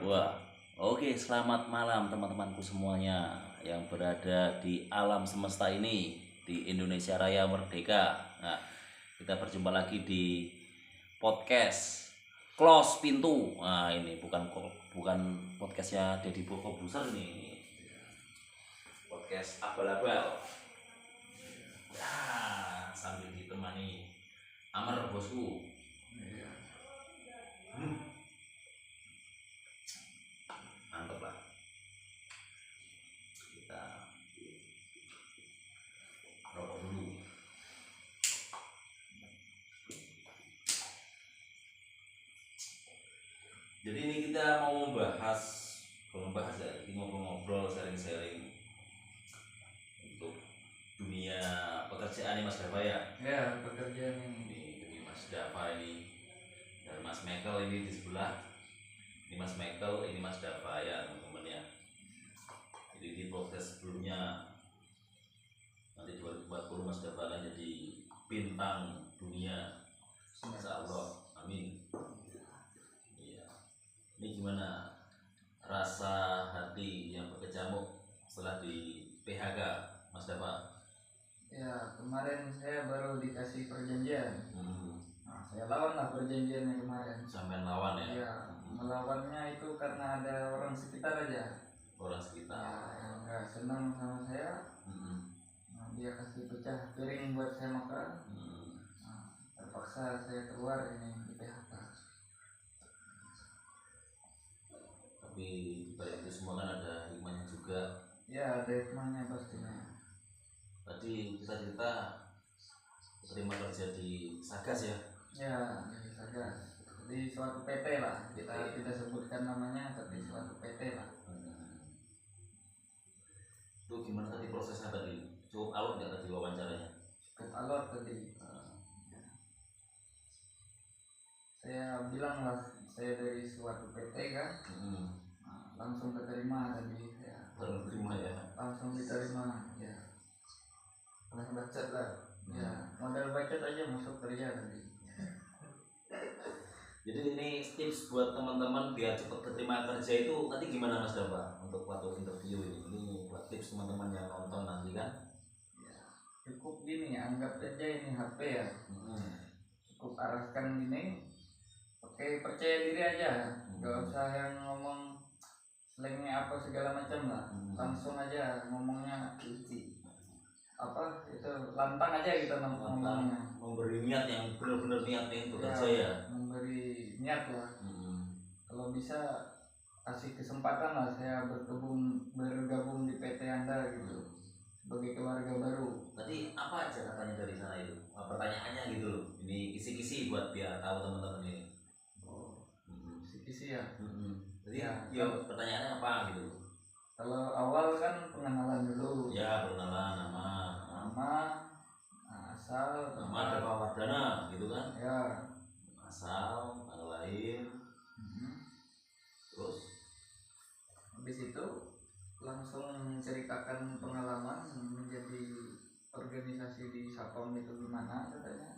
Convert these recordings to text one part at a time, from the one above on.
Wah, oke, selamat malam teman-temanku semuanya yang berada di alam semesta ini, di Indonesia Raya Merdeka. Nah, kita berjumpa lagi di podcast Close Pintu. Nah, ini bukan podcastnya Deddy Corbuzier ini. Podcast abal-abal. Ya, sambil ditemani Amar bosku. Mantap lah. Kita rokok dulu. Jadi ini kita mau membahas ya, ini ngobrol-ngobrol, sharing-sharing untuk dunia pekerjaan ini Mas Dava ya. Ya, pekerjaan Ini Mas Dava ini dan Mas Michael ini di sebelah. Ini Mas Michael, ini Mas Dava ya teman-teman ya. Jadi di podcast sebelumnya nanti 2040 Mas Dava akan jadi bintang dunia. Insya Allah, amin. Iya. Ini gimana rasa hati yang berkecamuk setelah di PHK Mas Dava? Ya, kemarin saya baru dikasih perjanjian. Nah, saya lawan lah perjanjiannya kemarin. Sampai lawan ya? Ya, melawannya itu karena ada orang sekitar aja. Orang sekitar. Ya, yang nggak senang sama saya. Nah, dia kasih pecah piring buat saya makan. Nah, terpaksa saya keluar ini di PHK. Tapi balik itu semua kan ada hikmahnya juga. Ya, ada hikmahnya pastinya. Tadi kita cerita terima kerja di Sagas ya? Ya, di Sagas. Di suatu PT lah, kita tidak sebutkan namanya, tapi suatu PT lah. Itu gimana tadi prosesnya tadi? Cukup alot nggak tadi wawancaranya? Cukup alot tadi. Saya bilang lah, saya dari suatu PT kan. Nah, langsung diterima tadi saya. Baru terima ya? Langsung diterima ya. Langsung bacot lah. Ya, modal bacot aja masuk kerja tadi. Jadi ini tips buat teman-teman biar cepat keterima kerja itu nanti gimana Mas Dava untuk waktu interview ini? Ini buat tips teman-teman yang nonton nanti kan? Ya, cukup gini, anggap aja ini HP ya. Cukup arahkan gini. Oke, percaya diri aja. Gak usah yang ngomong slangnya apa segala macam lah. Langsung aja ngomongnya apa itu lantang aja kita ngomongnya. Memberi niat yang benar-benar niat yang bekerja ya. Memberi niat lah. Kalau bisa kasih kesempatan lah saya bergabung di PT Anda gitu sebagai keluarga baru. Tadi apa aja katanya dari sana itu? Pertanyaannya gitu loh. Ini kisi-kisi buat biar tahu teman-teman ini. Kisi-kisi ya. Jadi ya pertanyaannya apa gitu? Kalau awal kan pengenalan dulu. Ya, perkenalan nama, asal, nama Dava Wardana gitu kan? Ya. Asal, tanggal lahir. Terus habis itu langsung menceritakan pengalaman menjadi organisasi di Sapam itu gimana katanya.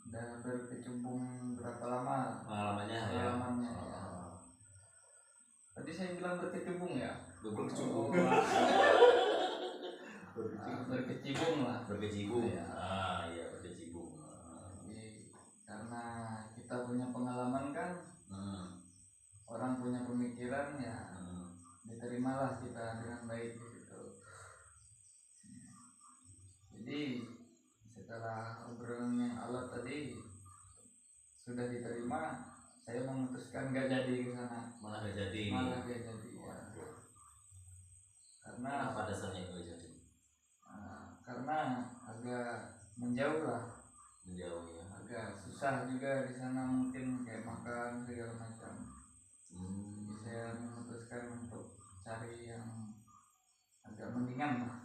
Dan berkecimpung berapa lama pengalamannya ya. Tadi saya bilang berkecimpung ya. Berkecimpung. Berkecimpung lah. Berkecimpung. Iya berkecimpung. Karena kita punya pengalaman kan. Orang punya pemikiran ya. Diterimalah kita dengan baik gitu. Jadi setelah obrolan yang alot tadi sudah diterima, saya memutuskan gak jadi ke sana. Malah gak jadi. Ya. Karena apa dasarnya itu jadi? Karena agak menjauh lah. Menjauh ya. Agak susah juga di sana mungkin kayak makan segala macam. Jadi saya memutuskan untuk cari yang agak mendingan lah.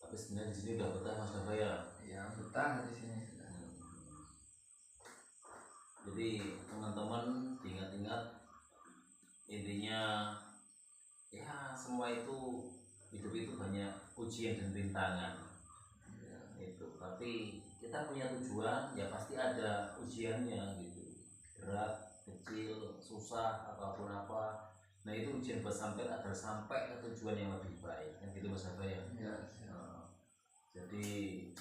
Tapi sebenarnya di sini udah betah Mas Dava ya? Ya betah di sini sudah. Jadi teman-teman ingat-ingat intinya ya semua itu hidup itu banyak ujian dan rintangan. Itu tapi kita punya tujuan ya pasti ada ujiannya gitu, berat, kecil, susah, apapun apa. Nah itu ujian buat sampai agar sampai ke tujuan yang lebih baik, kan gitu Mas Haba ya. Ya. Nah, jadi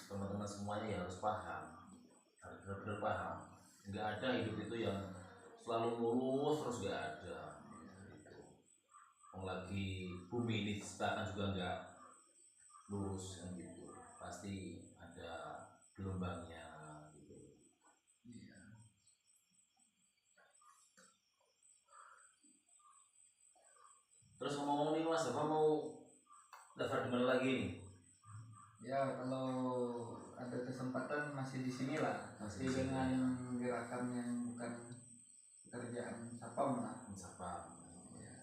teman-teman semuanya ya harus paham, harus benar-benar paham. Nggak ada hidup itu yang selalu lurus terus, nggak ada. Gitu. Lagi bumi ini diciptakan juga nggak lurus kan gitu, pasti ada gelombangnya gitu. Iya. Terus ngomong nih Mas, apa mau daftar di mana lagi nih? Ya kalau ada kesempatan masih di sini lah, Masih masih di sini, dengan ya. gerakan yang bukan pekerjaan sapam lah. Siapa? Ya.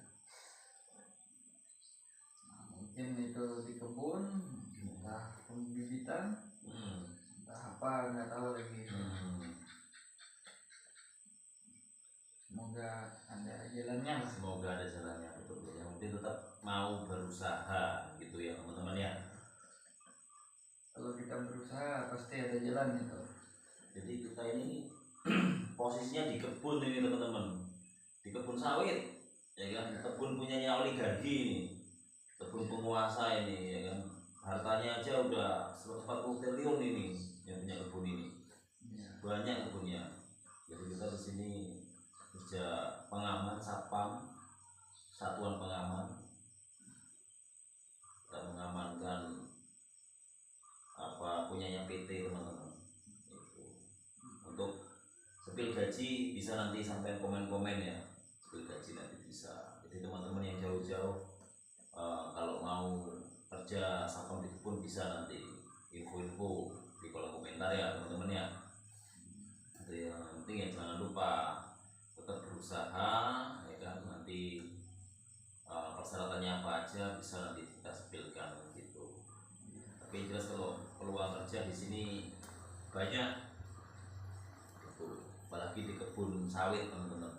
Nah, mungkin itu di kebun, entah pembibitan, entah apa nggak tahu lagi. Semoga ada jalannya lah. Semoga ada jalannya, betul. Yang penting tetap mau berusaha gitu ya teman-teman ya. Kalau kita berusaha pasti ada jalan itu. Jadi kita ini posisinya di kebun ini teman-teman, di kebun sawit ya kan, kebun punyanya oligarki ini, kebun penguasa ini ya kan, hartanya aja udah 140 triliun ini yang punya kebun ini. Ya. Banyak kebunnya. Jadi kita di sini kerja pengaman satpam, satuan pengaman, kita mengamankan apa punyanya PT teman-teman. Itu untuk sepil gaji bisa nanti sampai komen-komen ya, sepil gaji nanti bisa. Jadi teman-teman yang jauh-jauh kalau mau kerja satpam di kebun bisa nanti info-info di kolom komentar ya teman-teman ya. Jadi yang penting ya jangan lupa tetap berusaha ya kan, nanti persyaratannya apa aja bisa nanti kita sepilkan gitu. Tapi jelas kalau peluang kerja di sini banyak gitu. Apalagi di kebun sawit teman-teman,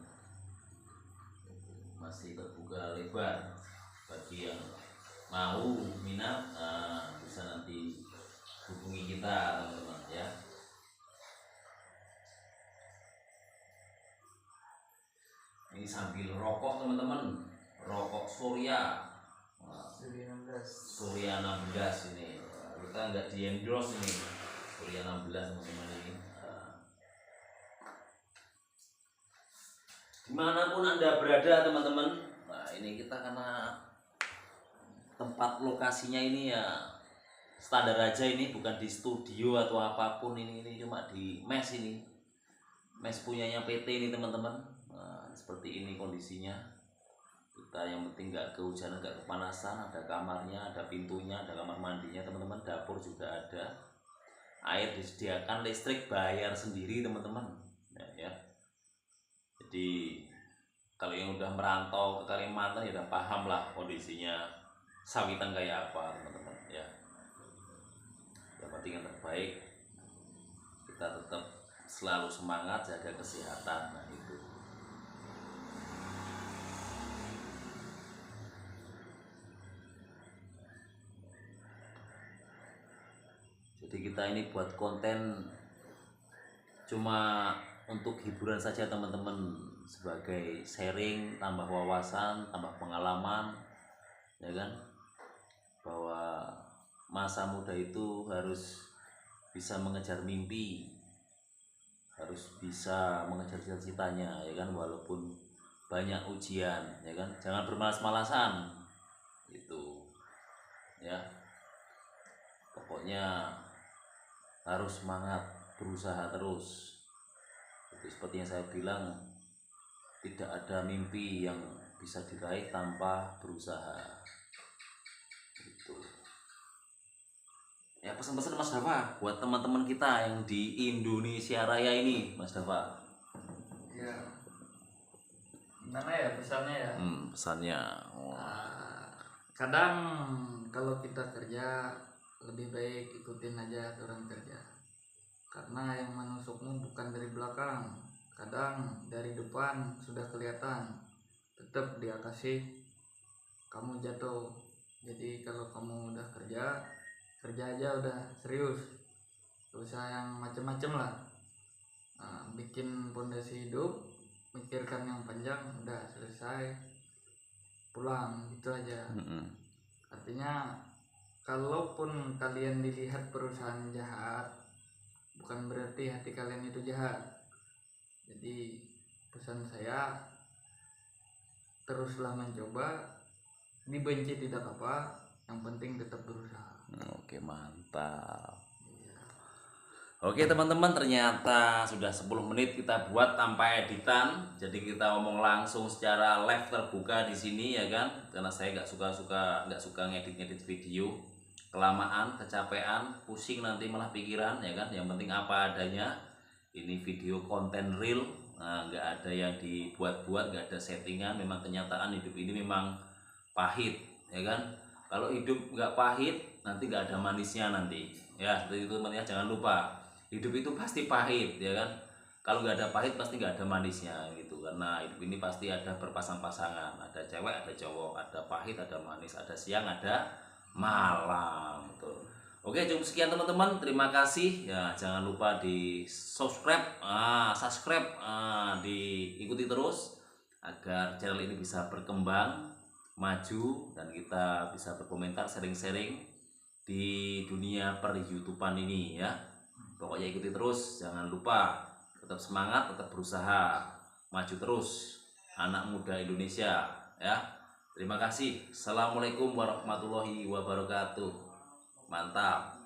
masih terbuka lebar bagi yang mau minat, bisa nanti hubungi kita teman-teman ya. Ini sambil rokok teman-teman, rokok Surya, Surya 16 ini, kita nggak di endorse ini Surya 16 teman-teman ini. Dimanapun anda berada teman-teman, nah ini kita karena tempat lokasinya ini ya standar aja, ini bukan di studio atau apapun, ini cuma di mes, ini mes punyanya PT ini teman-teman. Nah, seperti ini kondisinya. Kita yang penting nggak kehujanan, nggak kepanasan, ada kamarnya, ada pintunya, ada kamar mandinya teman-teman, dapur juga ada, air disediakan, listrik bayar sendiri teman-teman ya. Jadi kalau yang udah merantau ke Kalimantan ya udah paham lah kondisinya sawitan kayak apa teman-teman ya. Yang penting yang terbaik, kita tetap selalu semangat, jaga kesehatan. Nah itu. Jadi kita ini buat konten cuma untuk hiburan saja teman-teman, sebagai sharing, tambah wawasan, tambah pengalaman ya kan, bahwa masa muda itu harus bisa mengejar mimpi, harus bisa mengejar cita-citanya ya kan, walaupun banyak ujian ya kan, jangan bermalas-malasan itu ya. Pokoknya harus semangat, berusaha terus. Itu seperti yang saya bilang, tidak ada mimpi yang bisa diraih tanpa berusaha. Itu. Ya pesan-pesan Mas Dava buat teman-teman kita yang di Indonesia Raya ini, Mas Dava. Ya. Gimana ya pesannya ya? Pesannya. Kadang kalau kita kerja lebih baik ikutin aja aturan kerja, karena yang menusukmu bukan dari belakang, kadang dari depan sudah kelihatan, tetap dia kasih kamu jatuh. Jadi kalau kamu udah kerja aja udah serius, usaha yang macam-macam lah. Bikin pondasi hidup, mikirkan yang panjang, udah selesai, pulang gitu aja. Artinya kalaupun kalian dilihat perusahaan jahat, bukan berarti hati kalian itu jahat. Jadi pesan saya, teruslah mencoba, dibenci tidak apa, yang penting tetap berusaha. Oke, mantap. Oke teman-teman, ternyata sudah 10 menit kita buat tanpa editan. Jadi kita ngomong langsung secara live terbuka di sini ya kan. Karena saya nggak suka ngedit video. Kelamaan, kecapean, pusing nanti malah pikiran ya kan. Yang penting apa adanya. Ini video konten real. Nah, nggak ada yang dibuat-buat, nggak ada settingan. Memang kenyataan hidup ini memang pahit ya kan. Kalau hidup nggak pahit, nanti nggak ada manisnya nanti. Ya, seperti itu teman-teman, jangan lupa. Hidup itu pasti pahit ya kan. Kalau nggak ada pahit pasti nggak ada manisnya gitu. Karena hidup ini pasti ada berpasang-pasangan, ada cewek ada cowok, ada pahit ada manis, ada siang ada malam, betul. Oke, cukup sekian teman-teman, terima kasih ya. Jangan lupa di subscribe, diikuti terus agar channel ini bisa berkembang maju dan kita bisa berkomentar, sharing-sharing di dunia per YouTubean ini ya. Pokoknya ikuti terus, jangan lupa, tetap semangat, tetap berusaha, maju terus anak muda Indonesia ya. Terima kasih. Assalamualaikum warahmatullahi wabarakatuh. Mantap.